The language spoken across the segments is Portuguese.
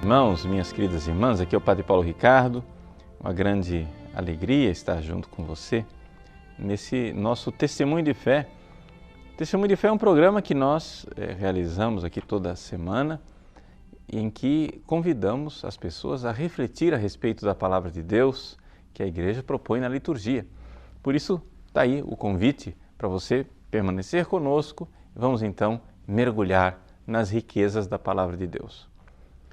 Irmãos, minhas queridas irmãs, aqui é o Padre Paulo Ricardo. Uma grande alegria estar junto com você nesse nosso Testemunho de Fé. Testemunho de Fé é um programa que nós realizamos aqui toda semana, em que convidamos as pessoas a refletir a respeito da Palavra de Deus que a Igreja propõe na liturgia. Por isso, está aí o convite para você permanecer conosco. Vamos então mergulhar nas riquezas da Palavra de Deus.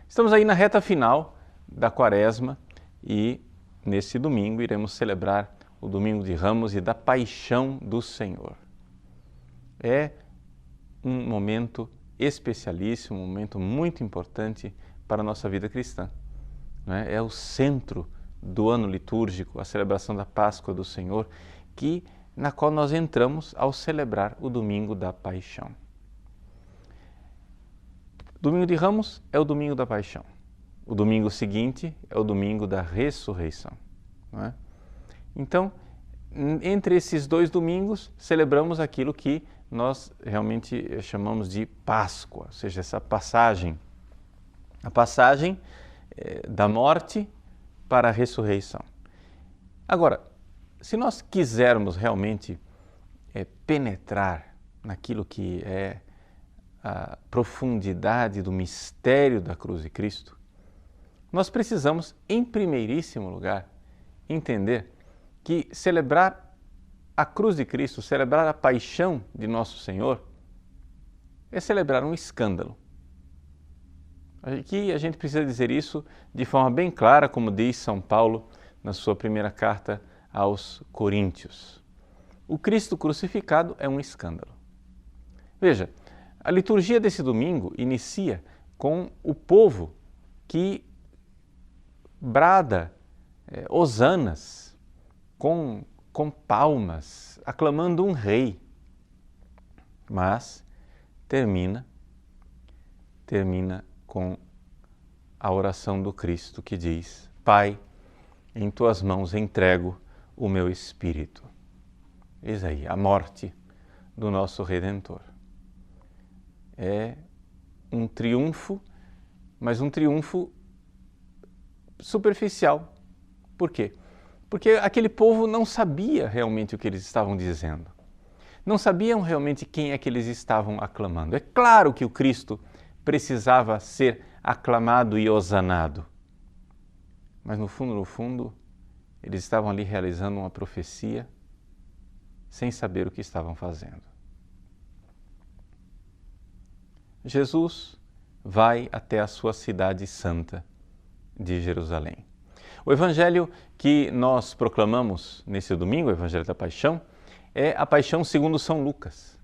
Estamos aí na reta final da Quaresma e nesse domingo iremos celebrar o Domingo de Ramos e da Paixão do Senhor. É um momento especialíssimo, um momento muito importante para a nossa vida cristã. É o centro do ano litúrgico, a celebração da Páscoa do Senhor, na qual nós entramos ao celebrar o Domingo da Paixão. Domingo de Ramos é o Domingo da Paixão. O domingo seguinte é o Domingo da Ressurreição. Não é? Então, entre esses dois domingos, celebramos aquilo que nós realmente chamamos de Páscoa, ou seja, essa passagem, a passagem da morte para a ressurreição. Agora, se nós quisermos realmente penetrar naquilo que é a profundidade do mistério da cruz de Cristo, nós precisamos, em primeiríssimo lugar, entender que celebrar a cruz de Cristo, celebrar a paixão de Nosso Senhor, é celebrar um escândalo. Aqui a gente precisa dizer isso de forma bem clara, como diz São Paulo na sua primeira carta aos Coríntios. O Cristo crucificado é um escândalo. Veja, a liturgia desse domingo inicia com o povo que brada hosanas, com palmas, aclamando um rei. Mas termina com a oração do Cristo que diz: Pai, em tuas mãos entrego o meu espírito. Eis aí a morte do nosso Redentor. É um triunfo, mas um triunfo superficial. Por quê? Porque aquele povo não sabia realmente o que eles estavam dizendo. Não sabiam realmente quem é que eles estavam aclamando. É claro que o Cristo precisava ser aclamado e hosanado. Mas no fundo, eles estavam ali realizando uma profecia sem saber o que estavam fazendo. Jesus vai até a sua cidade santa de Jerusalém. O evangelho que nós proclamamos nesse domingo, o Evangelho da Paixão, é a Paixão segundo São Lucas,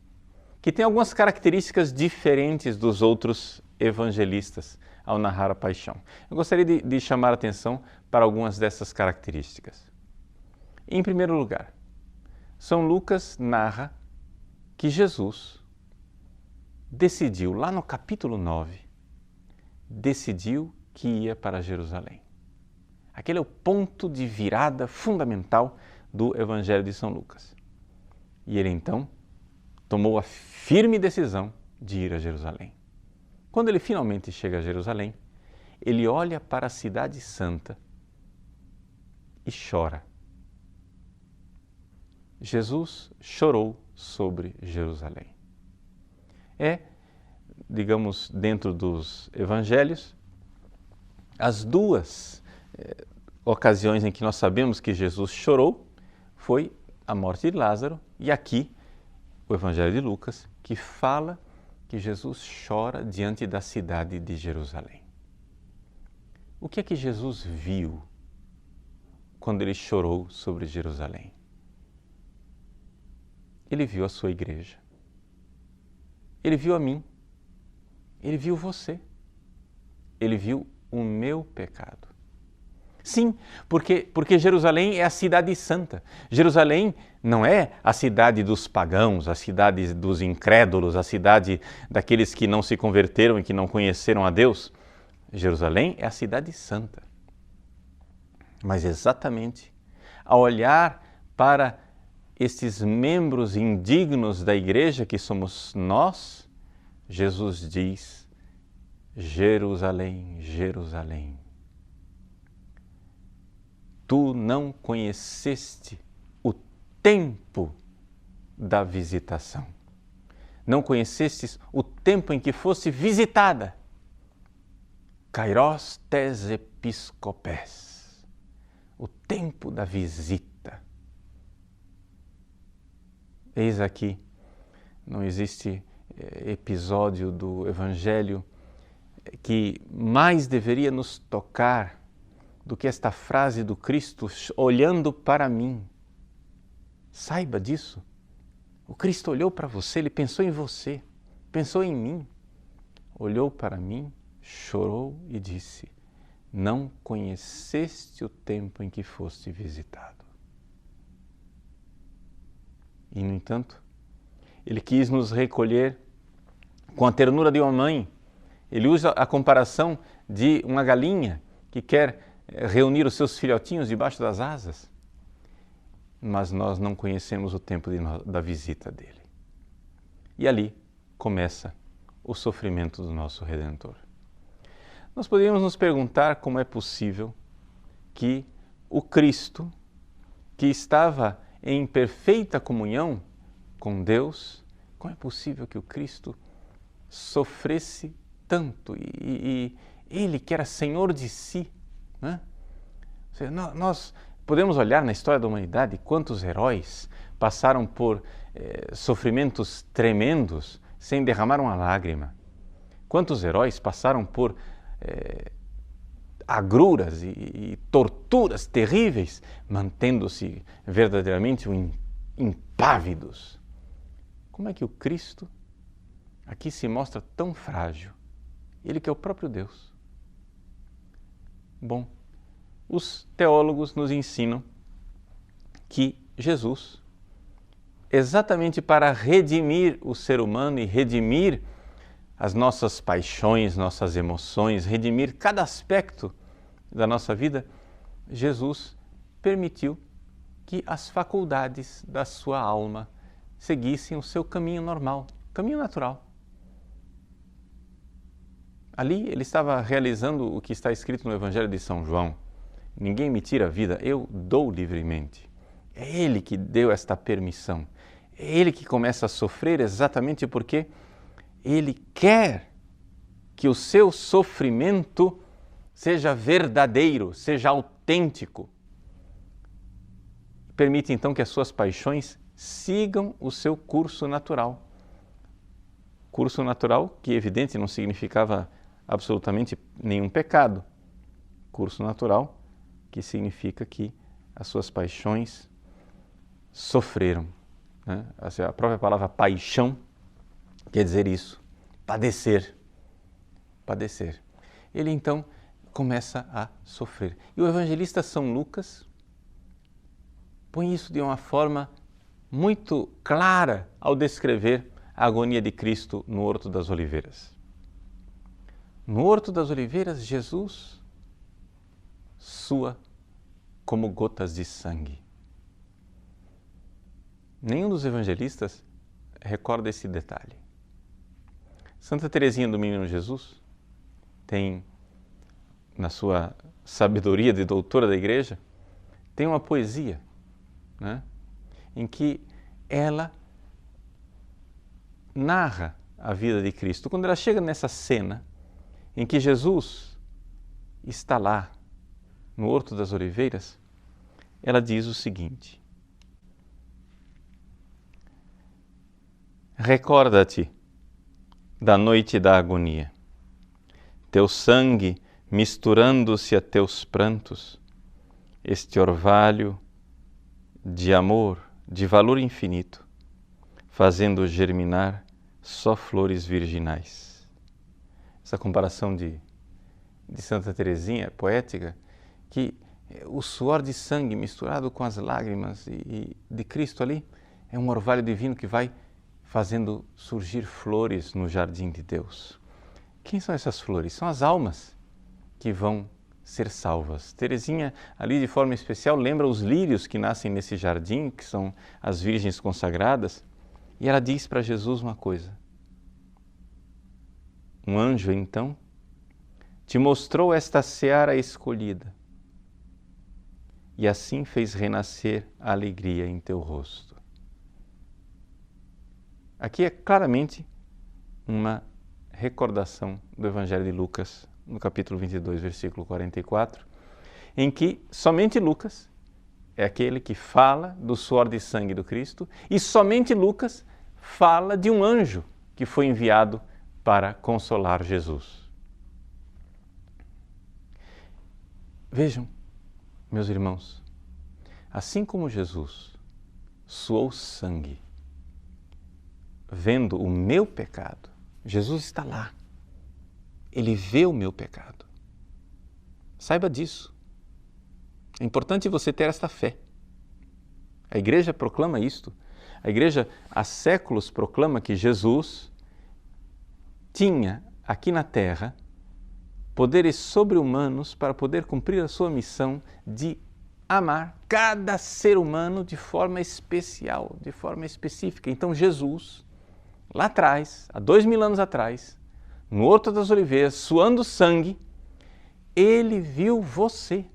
que tem algumas características diferentes dos outros evangelistas ao narrar a Paixão. Eu gostaria de chamar a atenção para algumas dessas características. Em primeiro lugar, São Lucas narra que Jesus decidiu, lá no capítulo 9, decidiu que ia para Jerusalém. Aquele é o ponto de virada fundamental do Evangelho de São Lucas. E ele então tomou a firme decisão de ir a Jerusalém. Quando ele finalmente chega a Jerusalém, ele olha para a cidade santa e chora. Jesus chorou sobre Jerusalém. Digamos, dentro dos evangelhos, as duas ocasiões em que nós sabemos que Jesus chorou foi a morte de Lázaro e aqui o Evangelho de Lucas, que fala que Jesus chora diante da cidade de Jerusalém. O que é que Jesus viu quando ele chorou sobre Jerusalém? Ele viu a sua igreja. Ele viu a mim. Ele viu você. Ele viu o meu pecado. Sim, porque Jerusalém é a cidade santa. Jerusalém não é a cidade dos pagãos, a cidade dos incrédulos, a cidade daqueles que não se converteram e que não conheceram a Deus. Jerusalém é a cidade santa. Mas exatamente ao olhar para esses membros indignos da igreja que somos nós, Jesus diz: Jerusalém, Jerusalém, tu não conheceste o tempo da visitação. Não conhecestes o tempo em que foste visitada. Kairos tes episcopes, o tempo da visita. Eis aqui, não existe episódio do Evangelho que mais deveria nos tocar do que esta frase do Cristo olhando para mim. Saiba disso. O Cristo olhou para você, Ele pensou em você, pensou em mim. Olhou para mim, chorou e disse: não conheceste o tempo em que foste visitado. E, no entanto, Ele quis nos recolher com a ternura de uma mãe. Ele usa a comparação de uma galinha que quer reunir os seus filhotinhos debaixo das asas. Mas nós não conhecemos o tempo da visita dele. E ali começa o sofrimento do nosso Redentor. Nós poderíamos nos perguntar como é possível que o Cristo, que estava em perfeita comunhão com Deus, como é possível que o Cristo sofresse tanto e Ele que era Senhor de si, né? Ou seja, nós podemos olhar na história da humanidade quantos heróis passaram por sofrimentos tremendos sem derramar uma lágrima. Quantos heróis passaram por agruras e torturas terríveis, mantendo-se verdadeiramente impávidos. Como é que o Cristo aqui se mostra tão frágil? Ele que é o próprio Deus. Bom, os teólogos nos ensinam que Jesus, exatamente para redimir o ser humano e redimir as nossas paixões, nossas emoções, redimir cada aspecto da nossa vida, Jesus permitiu que as faculdades da sua alma seguissem o seu caminho normal, caminho natural. Ali ele estava realizando o que está escrito no Evangelho de São João. Ninguém me tira a vida, eu dou livremente. É Ele que deu esta permissão. É Ele que começa a sofrer exatamente porque Ele quer que o seu sofrimento seja verdadeiro, seja autêntico. Permite então que as suas paixões sigam o seu curso natural. Curso natural que, evidente, não significava absolutamente nenhum pecado. Curso natural que significa que as suas paixões sofreram, né? A própria palavra paixão quer dizer isso, padecer. Padecer. Ele então começa a sofrer. E o evangelista São Lucas põe isso de uma forma muito clara ao descrever a agonia de Cristo no Horto das Oliveiras. No Horto das Oliveiras, Jesus sua como gotas de sangue. Nenhum dos evangelistas recorda esse detalhe. Santa Teresinha do Menino Jesus tem, na sua sabedoria de doutora da Igreja, tem uma poesia, né, em que ela narra a vida de Cristo. Quando ela chega nessa cena em que Jesus está lá no Horto das Oliveiras, ela diz o seguinte: recorda-te da noite da agonia, teu sangue misturando-se a teus prantos, este orvalho de amor, de valor infinito, fazendo germinar só flores virginais. Essa comparação de Santa Teresinha, poética, que o suor de sangue misturado com as lágrimas de Cristo ali é um orvalho divino que vai fazendo surgir flores no jardim de Deus. Quem são essas flores? São as almas que vão ser salvas. Teresinha, ali de forma especial, lembra os lírios que nascem nesse jardim, que são as virgens consagradas, e ela diz para Jesus uma coisa. Um anjo, então, te mostrou esta seara escolhida e assim fez renascer a alegria em teu rosto. Aqui é claramente uma recordação do Evangelho de Lucas, no capítulo 22, versículo 44, em que somente Lucas é aquele que fala do suor de sangue do Cristo e somente Lucas fala de um anjo que foi enviado para consolar Jesus. Vejam, meus irmãos, assim como Jesus suou sangue, vendo o meu pecado, Jesus está lá, Ele vê o meu pecado. Saiba disso. É importante você ter esta fé. A Igreja proclama isto. A Igreja há séculos proclama que Jesus tinha aqui na Terra poderes sobre-humanos para poder cumprir a sua missão de amar cada ser humano de forma especial, de forma específica. Então Jesus, lá atrás, há 2000 anos atrás, no Horto das Oliveiras, suando sangue, Ele viu você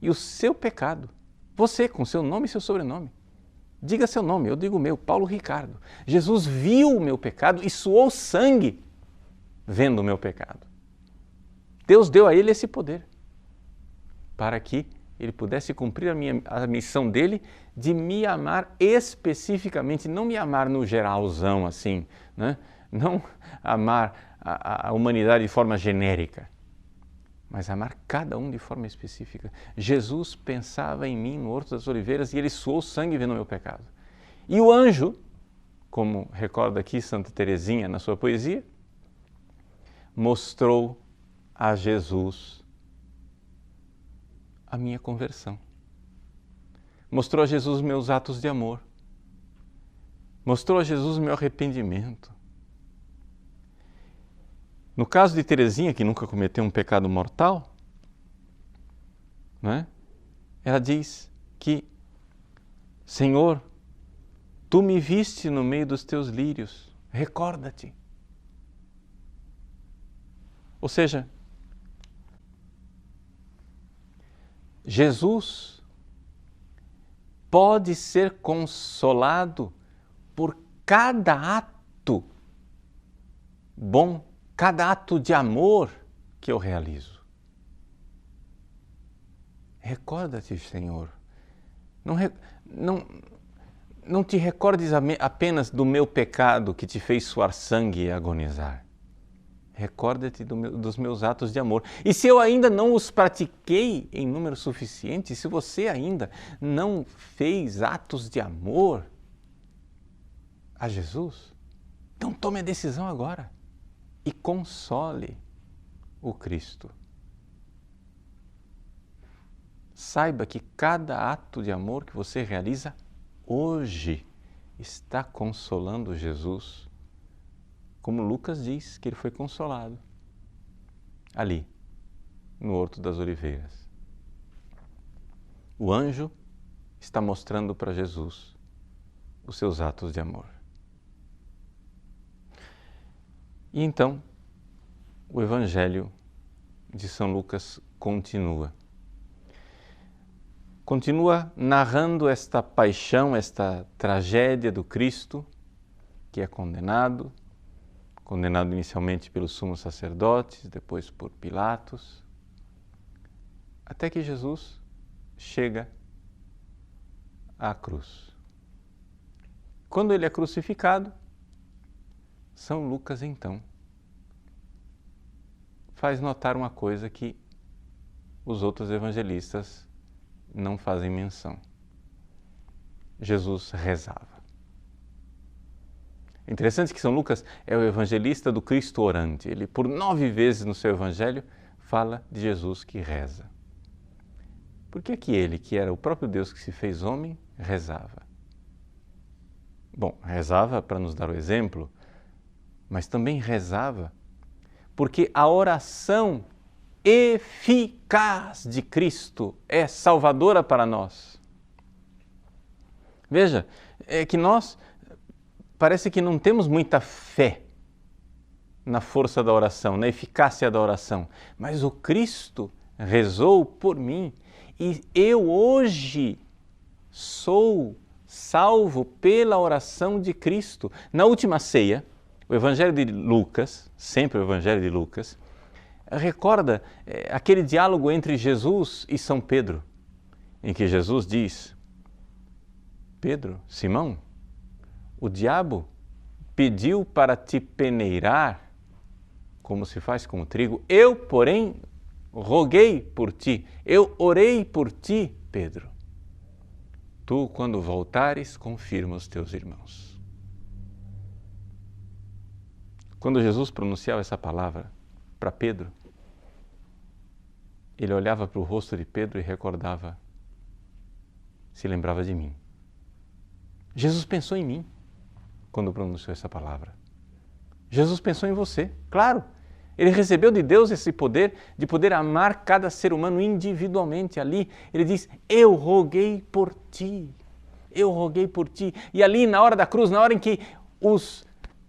e o seu pecado. Você, com seu nome e seu sobrenome. Diga seu nome, eu digo o meu, Paulo Ricardo. Jesus viu o meu pecado e suou sangue vendo o meu pecado. Deus deu a Ele esse poder para que Ele pudesse cumprir a missão dele de me amar especificamente, não me amar no geralzão assim, né? Não amar a humanidade de forma genérica, mas amar cada um de forma específica. Jesus pensava em mim no Horto das Oliveiras e Ele suou sangue vendo o meu pecado. E o anjo, como recorda aqui Santa Teresinha na sua poesia, mostrou a Jesus a minha conversão. Mostrou a Jesus meus atos de amor. Mostrou a Jesus meu arrependimento. No caso de Teresinha, que nunca cometeu um pecado mortal, né? Ela diz que, Senhor, Tu me viste no meio dos Teus lírios, recorda-te. Ou seja, Jesus pode ser consolado por cada ato bom, cada ato de amor que eu realizo. Recorda-te, Senhor. Não te recordes apenas do meu pecado que te fez suar sangue e agonizar. Recorda-te dos meus atos de amor. E se eu ainda não os pratiquei em número suficiente, se você ainda não fez atos de amor a Jesus, então tome a decisão agora e console o Cristo. Saiba que cada ato de amor que você realiza hoje está consolando Jesus. Como Lucas diz que ele foi consolado ali, no Horto das Oliveiras. O anjo está mostrando para Jesus os seus atos de amor. E então, o Evangelho de São Lucas continua. Continua narrando esta paixão, esta tragédia do Cristo, que é condenado inicialmente pelos sumos sacerdotes, depois por Pilatos, até que Jesus chega à cruz. Quando ele é crucificado, São Lucas então faz notar uma coisa que os outros evangelistas não fazem menção. Jesus rezava. É interessante que São Lucas é o evangelista do Cristo orante. Ele, por 9 vezes no seu evangelho, fala de Jesus que reza. Por que que ele, que era o próprio Deus que se fez homem, rezava? Bom, rezava para nos dar o exemplo, mas também rezava porque a oração eficaz de Cristo é salvadora para nós. Veja, é que nós parece que não temos muita fé na força da oração, na eficácia da oração, mas o Cristo rezou por mim e eu hoje sou salvo pela oração de Cristo. Na última ceia, o Evangelho de Lucas, sempre o Evangelho de Lucas, recorda aquele diálogo entre Jesus e São Pedro, em que Jesus diz: Pedro, Simão, o diabo pediu para te peneirar, como se faz com o trigo. Eu, porém, roguei por ti, eu orei por ti, Pedro. Tu, quando voltares, confirma os teus irmãos. Quando Jesus pronunciava essa palavra para Pedro, ele olhava para o rosto de Pedro e recordava, se lembrava de mim. Jesus pensou em mim quando pronunciou essa palavra. Jesus pensou em você, claro. Ele recebeu de Deus esse poder de poder amar cada ser humano individualmente. Ali ele diz: eu roguei por ti, eu roguei por ti. E ali na hora da cruz, na hora em que os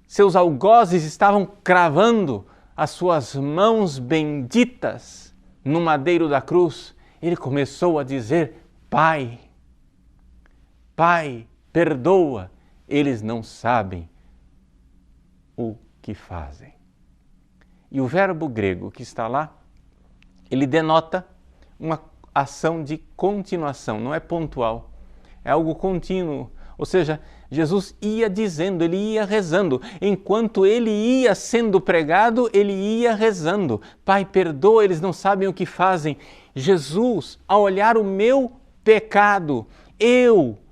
seus algozes estavam cravando as suas mãos benditas no madeiro da cruz, ele começou a dizer: Pai, Pai, perdoa, eles não sabem o que fazem. E o verbo grego que está lá, ele denota uma ação de continuação, não é pontual, é algo contínuo. Ou seja, Jesus ia dizendo, ele ia rezando. Enquanto ele ia sendo pregado, ele ia rezando. Pai, perdoa, eles não sabem o que fazem. Jesus, ao olhar o meu pecado,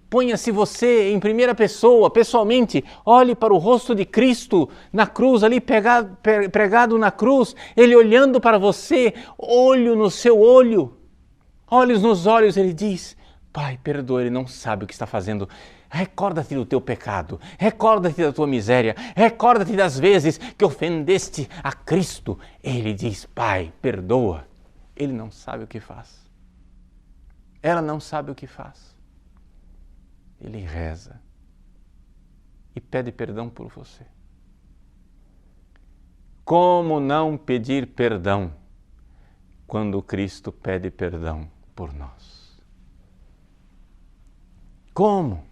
ponha-se você em primeira pessoa, pessoalmente, olhe para o rosto de Cristo na cruz, ali pregado na cruz, ele olhando para você, olho no seu olho, olhos nos olhos, ele diz: Pai, perdoa, ele não sabe o que está fazendo. Recorda-te do teu pecado, recorda-te da tua miséria, recorda-te das vezes que ofendeste a Cristo. Ele diz: Pai, perdoa. Ele não sabe o que faz. Ela não sabe o que faz. Ele reza e pede perdão por você. Como não pedir perdão quando Cristo pede perdão por nós? Como?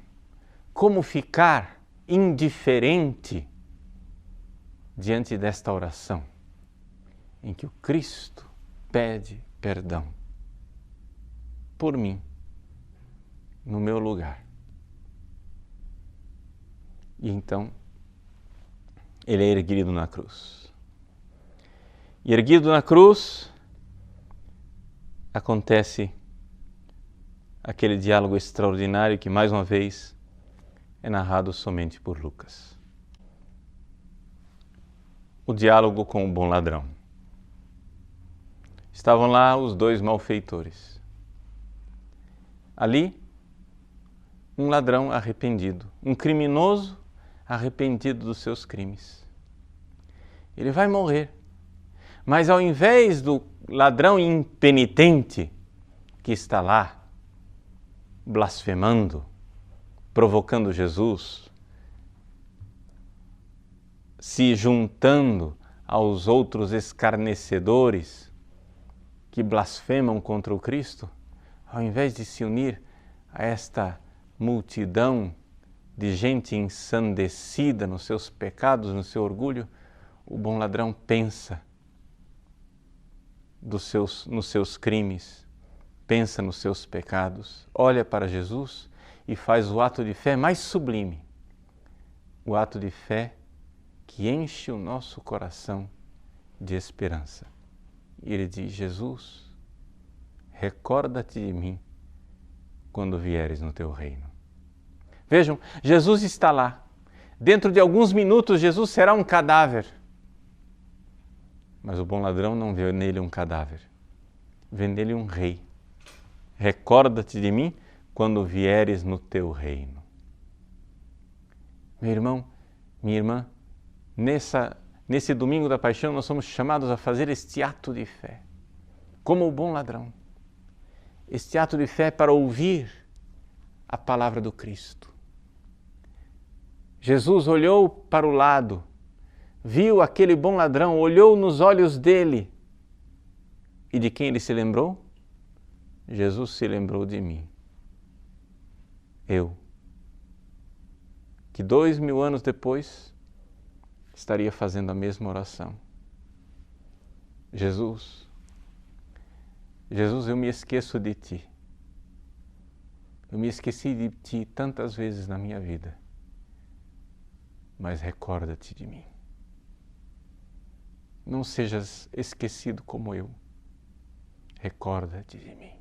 Como ficar indiferente diante desta oração em que o Cristo pede perdão por mim, no meu lugar? E então, ele é erguido na cruz. E erguido na cruz, acontece aquele diálogo extraordinário que, mais uma vez, é narrado somente por Lucas. O diálogo com o bom ladrão. Estavam lá os dois malfeitores. Ali, um ladrão arrependido, um criminoso arrependido dos seus crimes. Ele vai morrer, mas ao invés do ladrão impenitente que está lá, blasfemando, provocando Jesus, se juntando aos outros escarnecedores que blasfemam contra o Cristo, ao invés de se unir a esta multidão de gente ensandecida nos seus pecados, no seu orgulho, o bom ladrão pensa nos seus crimes, pensa nos seus pecados, olha para Jesus e faz o ato de fé mais sublime, o ato de fé que enche o nosso coração de esperança. E ele diz: Jesus, recorda-te de mim quando vieres no teu reino. Vejam, Jesus está lá. Dentro de alguns minutos, Jesus será um cadáver. Mas o bom ladrão não vê nele um cadáver, vê nele um rei. Recorda-te de mim quando vieres no teu reino. Meu irmão, minha irmã, nesse domingo da paixão nós somos chamados a fazer este ato de fé, como o bom ladrão. Este ato de fé para ouvir a palavra do Cristo. Jesus olhou para o lado, viu aquele bom ladrão, olhou nos olhos dele. E de quem ele se lembrou? Jesus se lembrou de mim. Eu, que 2000 anos depois, estaria fazendo a mesma oração. Jesus, eu me esqueço de Ti. Eu me esqueci de Ti tantas vezes na minha vida, mas recorda-te de mim. Não sejas esquecido como eu. Recorda-te de mim.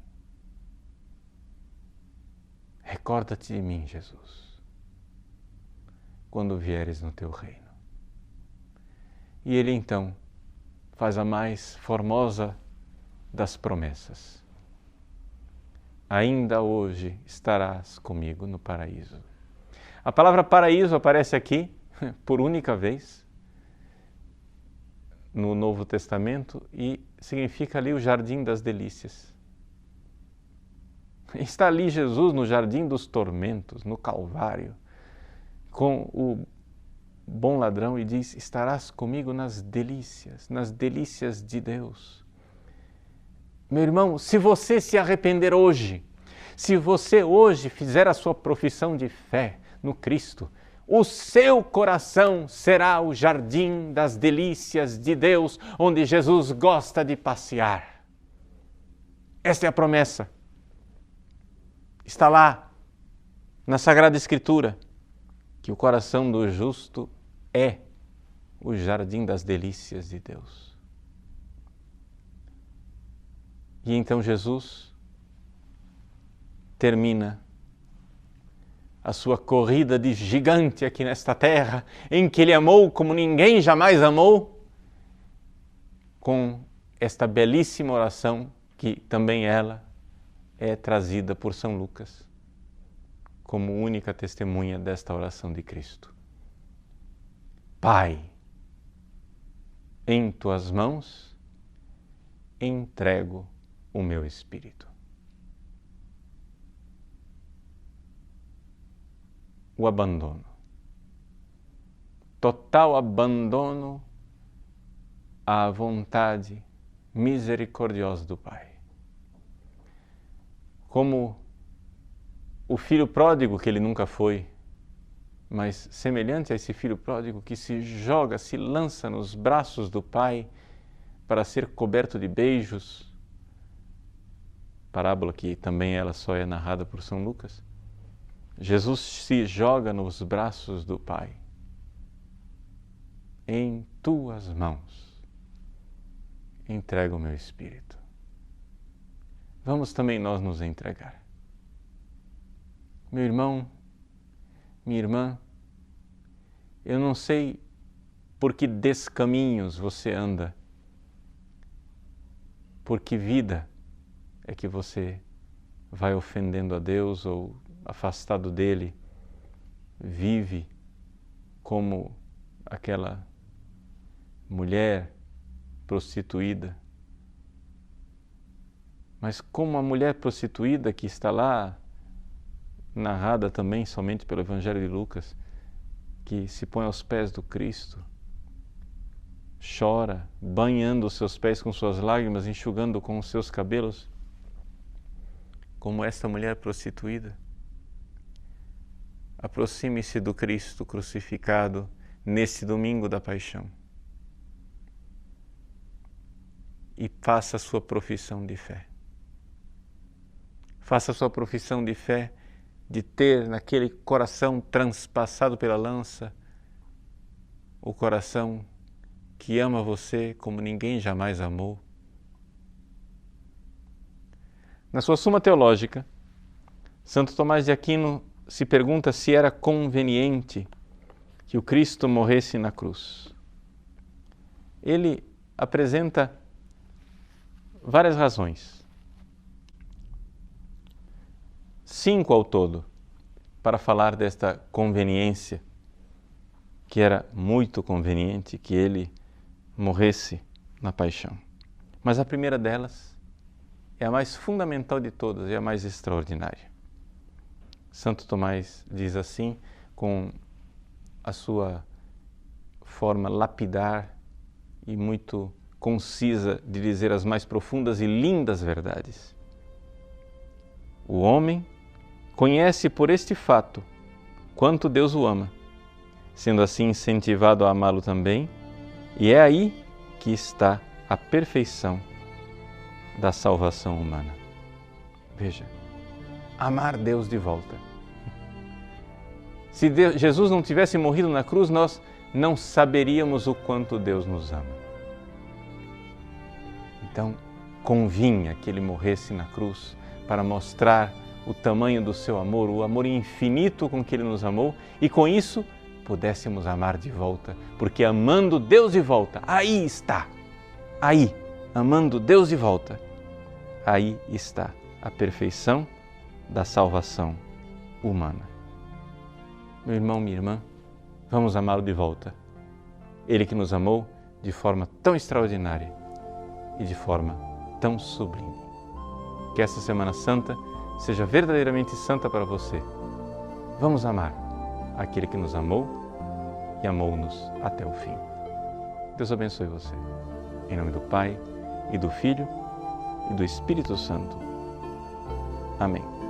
Recorda-te de mim, Jesus, quando vieres no Teu reino. E Ele então faz a mais formosa das promessas. Ainda hoje estarás comigo no paraíso. A palavra paraíso aparece aqui por única vez no Novo Testamento e significa ali o Jardim das Delícias. Está ali Jesus no Jardim dos Tormentos, no Calvário, com o bom ladrão e diz: estarás comigo nas delícias de Deus. Meu irmão, se você se arrepender hoje, se você hoje fizer a sua profissão de fé no Cristo, o seu coração será o jardim das delícias de Deus, onde Jesus gosta de passear. Esta é a promessa. Está lá, na Sagrada Escritura, que o coração do justo é o jardim das delícias de Deus. E então Jesus termina a sua corrida de gigante aqui nesta terra, em que Ele amou como ninguém jamais amou, com esta belíssima oração que também ela é trazida por São Lucas como única testemunha desta oração de Cristo. Pai, em Tuas mãos entrego o meu espírito. O abandono. Total abandono à vontade misericordiosa do Pai. Como o filho pródigo, que ele nunca foi, mas semelhante a esse filho pródigo que se joga, se lança nos braços do Pai para ser coberto de beijos, parábola que também ela só é narrada por São Lucas. Jesus se joga nos braços do Pai. Em Tuas mãos entrego o meu espírito. Vamos também nós nos entregar. Meu irmão, minha irmã, eu não sei por que descaminhos você anda, por que vida é que você vai ofendendo a Deus ou afastado dele, vive como aquela mulher prostituída. Mas como a mulher prostituída que está lá, narrada também somente pelo Evangelho de Lucas, que se põe aos pés do Cristo, chora, banhando os seus pés com suas lágrimas, enxugando com os seus cabelos, como esta mulher prostituída. Aproxime-se do Cristo crucificado nesse domingo da paixão e faça a sua profissão de fé. Faça a sua profissão de fé de ter naquele coração transpassado pela lança o coração que ama você como ninguém jamais amou. Na sua Suma Teológica, Santo Tomás de Aquino se pergunta se era conveniente que o Cristo morresse na cruz. Ele apresenta várias razões, 5 ao todo, para falar desta conveniência, que era muito conveniente que ele morresse na paixão. Mas a primeira delas é a mais fundamental de todas e a mais extraordinária. Santo Tomás diz assim, com a sua forma lapidar e muito concisa de dizer as mais profundas e lindas verdades. O homem conhece por este fato quanto Deus o ama, sendo assim incentivado a amá-lo também, e é aí que está a perfeição da salvação humana. Veja, amar Deus de volta. Se Jesus não tivesse morrido na cruz, nós não saberíamos o quanto Deus nos ama. Então, convinha que Ele morresse na cruz para mostrar o tamanho do seu amor, o amor infinito com que Ele nos amou, e com isso pudéssemos amar de volta, porque amando Deus de volta, aí está, aí, amando Deus de volta, aí está a perfeição da salvação humana. Meu irmão, minha irmã, vamos amá-lo de volta. Ele que nos amou de forma tão extraordinária e de forma tão sublime. Que essa Semana Santa seja verdadeiramente santa para você. Vamos amar aquele que nos amou e amou-nos até o fim. Deus abençoe você. Em nome do Pai, e do Filho, e do Espírito Santo. Amém.